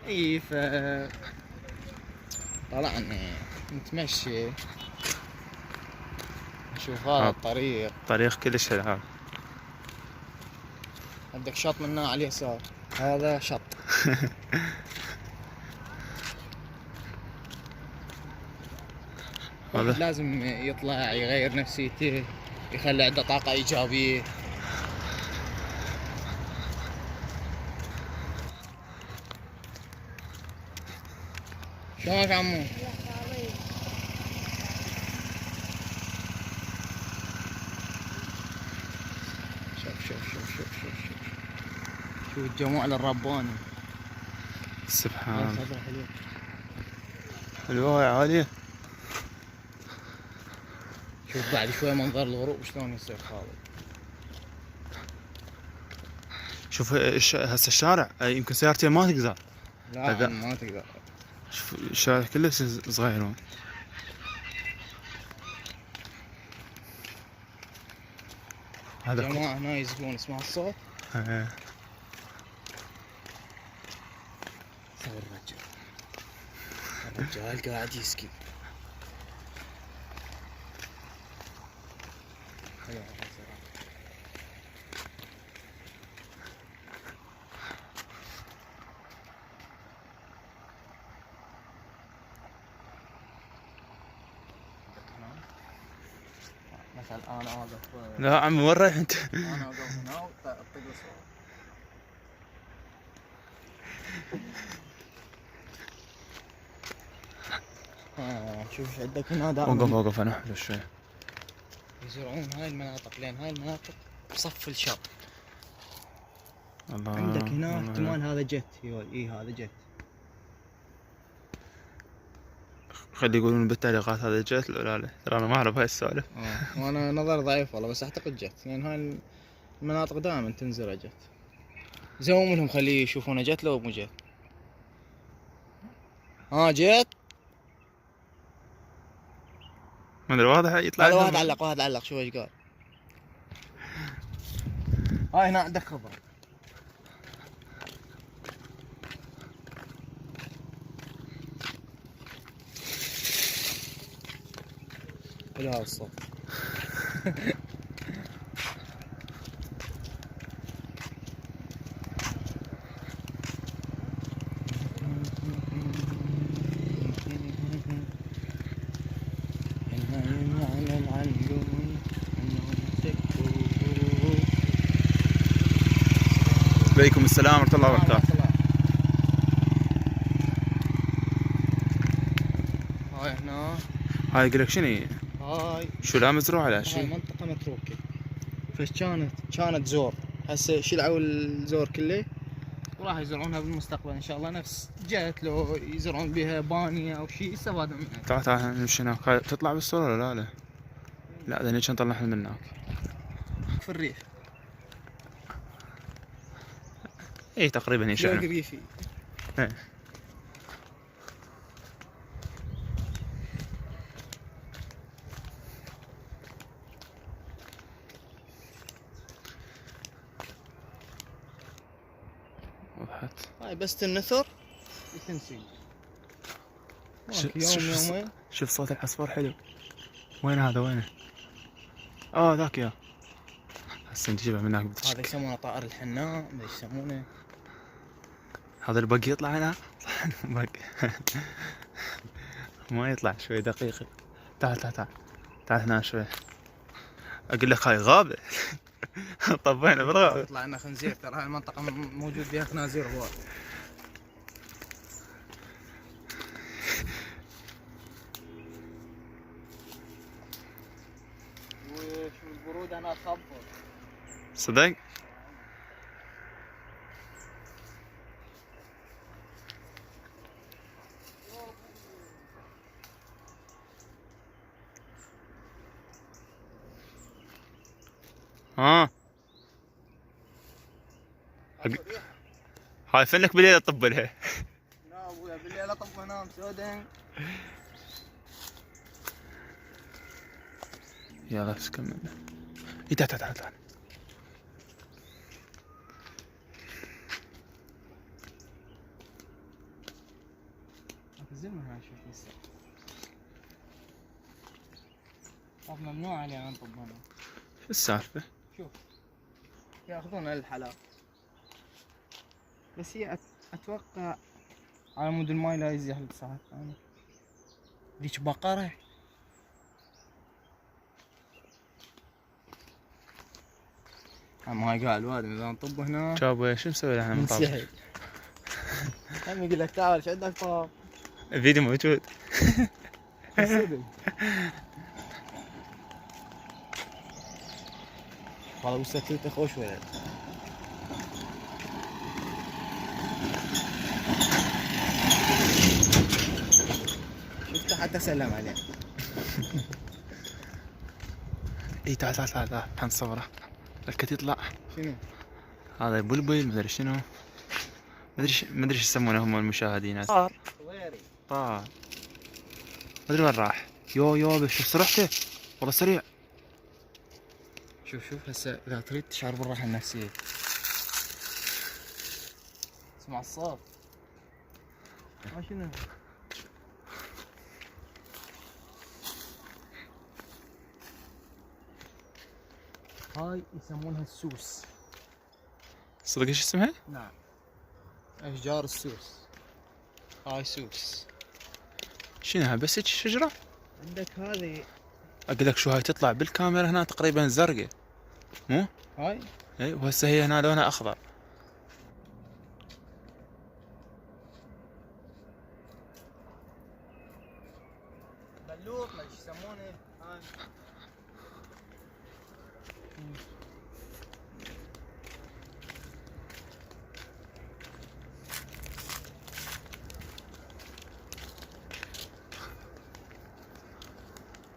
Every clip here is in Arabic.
اي طلعنا نتمشي نشوف هذا الطريق. طريق كلش حلو هذا. عندك شط من هنا على اليسار، هذا شط. واحد لازم يطلع يغير نفسيته، يخلي عنده طاقة إيجابية. شلونك عمو؟ شوف الجمال الرباني. سبحان الله. حلو حلوة يا عالية. شوف بعد شوي منظر الغروب شلون يصير خالد. شوف هسه الشارع يمكن سيارتين ما تقدر. لا ما تقدر. شوف الشارع كله صغير. هذا جماعة هنا يزقون، اسمع الصوت. صور الرجال قاعد يسكي. مثلا انا واقف. لا عم وين رايح انت؟ انا واقف هنا واطق الصور. شوف عندك هنا دائما. وقف انا شوي. يزرعون هاي المناطق، لان هاي المناطق بصف الشط. الله. عندك هنا احتمال هذا جت. اي هذا جت. خلي يقولون بالتعليقات هذا جت ولا لا، ترى انا ما اعرف هاي السوالف. وانا نظر ضعيف والله، بس اعتقد جت، لان هاي المناطق دائما تنزرع جت. زوم لهم خليه يشوفونه جت لو مو جت. جت. ما ادري واضح يطلع. هذا واحد علق شوف ايش قال. هاي هنا عندك خضره. حلو هذا الصوت. عليكم السلام ورحمة الله وبركاته. هاي هنا. هاي يقول لك شنو؟ هاي شو لا مزروعة لا شيء؟ هاي منطقة متروكة. فايش كانت زور، هسه شلعوا الزور كله وراح يزرعونها بالمستقبل ان شاء الله. نفس جهة لو يزرعون بها بانية او شيء يستفادون منها. تعال نمشي هناك. تطلع بالصورة ولا لا؟ لا ذني كان طلعنا من هناك. في الريف. اي تقريبا هي شنو. ريفي. ايه. وضحت. هاي بس النثر تنسي. يومين. شوف صوت العصفور حلو. وين هذا وينه؟ ذاك يا. هسه نجيبه من هناك. هذا يسمونه طائر الحناء، ما يسمونه. هذا البق يطلع هنا. بق. ما يطلع شوي دقيقة. تعال هنا شوي. اقول لك هاي غابة. طبينا بالغابة. يطلع لنا خنزير، ترى هاي المنطقة موجود فيها خنازير هواي. وشو البرود انا اصبر. صدق؟ هاي فنك بالليل اطب لها. لا ابويا بالليل اطب انام سودين. يلا بس كمل. تعال. زلمة هاي شوف لسه. طب ممنوع علينا نطب هنا. شو السالفة؟ شوف ياخذون الحلا، بس هي اتوقع على مود الماي لا يزيح لك ساعة ثانية. ذيك بقرة. هاي قاعد الواد اذا نطب هنا جابوا شو مسوي احنا من طابق؟ منسحب. هم يقول لك تعال ايش عندك طاب؟ الفيديو موجود. صدق. والله وسكت خوش ولد. شفته حتى سلم عليه. اي تعال تعال تعال تعال حنصوره. الكت يطلع. شنو؟ هذا بلبل مدري شنو. مدري شو يسمونه هم المشاهدين. طار. طار. مدري وين راح. يو بس شوف سرعته. والله سريع. شوف هسه اذا تريد تشعر بالراحة النفسية. اسمع الصوت. ما شنو؟ هاي يسمونها السوس. صدق ايش اسمها؟ نعم. اشجار السوس. هاي سوس. شنو بس هيك شجرة؟ عندك هذه. اقول لك شو هاي تطلع بالكاميرا هنا تقريبا زرقاء. مو؟ هاي. اي وهسه هي هنا لونها اخضر. بلوط ما يسمونه هاي.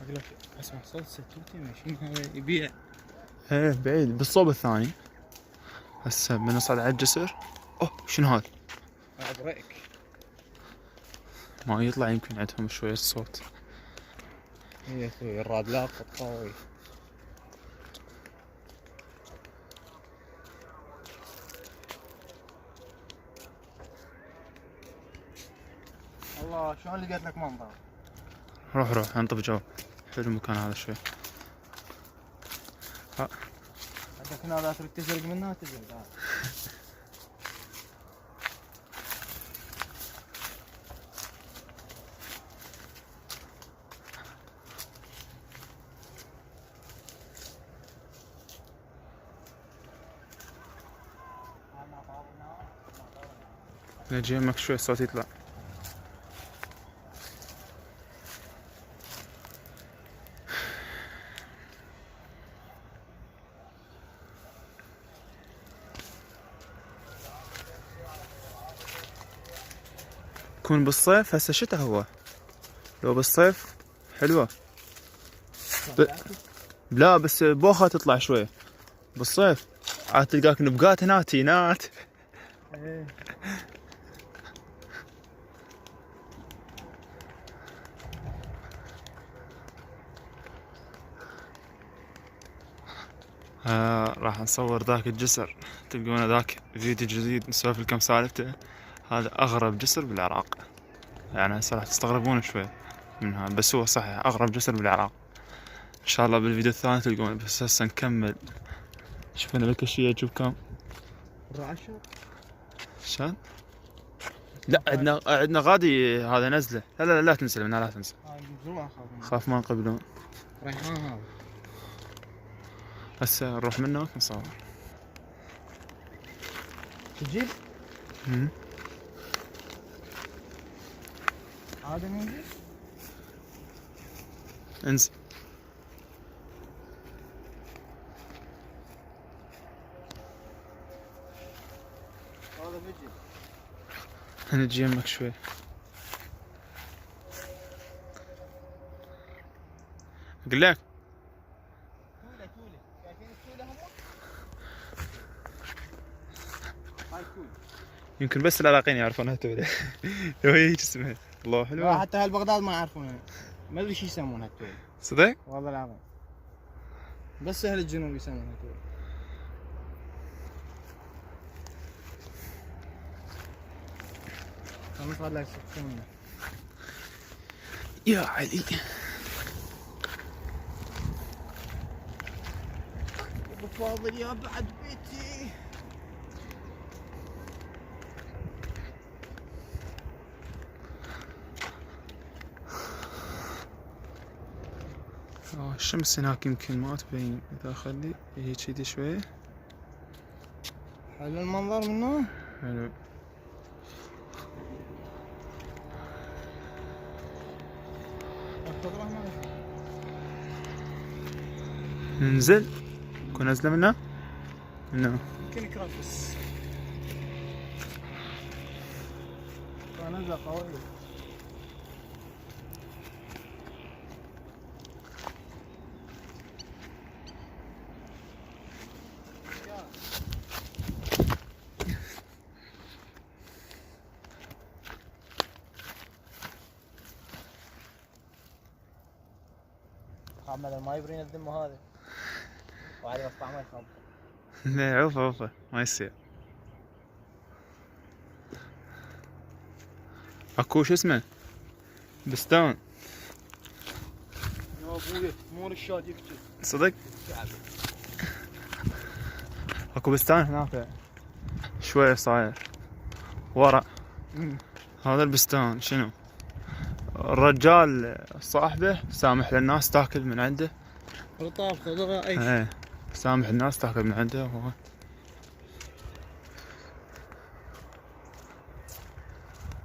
اقول لك اسمع صوت ستوتي ماشيين هذا يبيع. ايه بعيد بالصوب الثاني. هسه بنصعد على الجسر. اوه شنو هذا؟ اغرقك. ما يطلع يمكن عندهم شوية صوت. يا اخوي الرادلات قوي. الله شلون لقيت لك منظر. روح انطب جو. حلو المكان هذا شوي. عندك هنا اذا تريد تزرق منها تزرق هذا. نجي يمك شوي الصوت يطلع. يكون بالصيف هسه شتا هو. لو بالصيف حلوة. لا بس بوخة تطلع شوي. بالصيف عاد تلقاك نبقات هنا تينات. ايه. راح نصور ذاك الجسر. تلقون ذاك فيديو جديد نسولف لكم سالفته. هذا اغرب جسر بالعراق. يعني هسه راح تستغربون شوي منها بس هو صحيح اغرب جسر بالعراق. ان شاء الله بالفيديو الثاني تلقون بس هسه نكمل. شوفنا بالكشية تشوف كم. 10. شان؟ لا عندنا غادي هذا نزله. لا تنزل منها لا تنزل. هاي مزروعة خاف ما نقبلون. ريحان هذا. هسه نروح منه نصور. تجيب؟ هذا موجود؟ انزل. هذا بيجي. نجي يمك شوي. اقول لك تولة شايفين التولة هم؟ هاي تولة. يمكن بس العراقيين يعرفونها تولة. لو هي هيك اسمها. الله حلوة. حتى اهل بغداد ما يعرفونها. ما ادري شو يسمونها التولة. صدق؟ والله العظيم. بس اهل الجنوب يسمونها تولة. خلنا نطلع لك سكوننا. يا علي. ابو فاضل يا بعد بيتي. الشمس هناك يمكن ما تبين، اذا اخلي هي كذي شوية. حلو المنظر منه. حلو. ننزل. كون نزله منه؟ منه. يمكن يكرفس. نزله قوية. محمد ما يبرين الدم هذا وعلي بس طعمه يخبط. لا عوفه عوفه ما يصير. اكو شو اسمه بستان. يا ابوي مو رشاد يكتب صدق. اكو بستان هناك شوية صاير ورا. هذا البستان شنو؟ الرجال صاحبه سامح للناس تاكل من عنده. رطاب خضراء ايش. ايه سامح الناس تاكل من عنده وهو.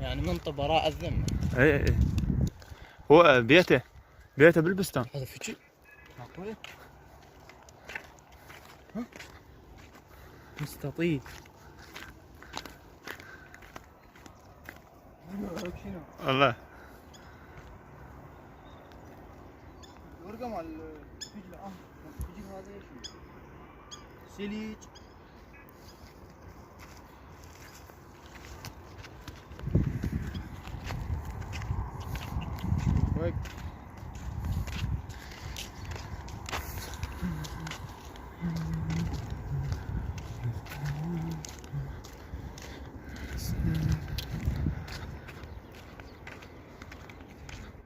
يعني منطقة براء الذمة. ايه ايه هو بيته بالبستان. هذا في شيء معقولة؟ ها؟ مستطيل. شنو؟ والله ورقة مال الفجل. الفجل هذا شنو؟ سليج.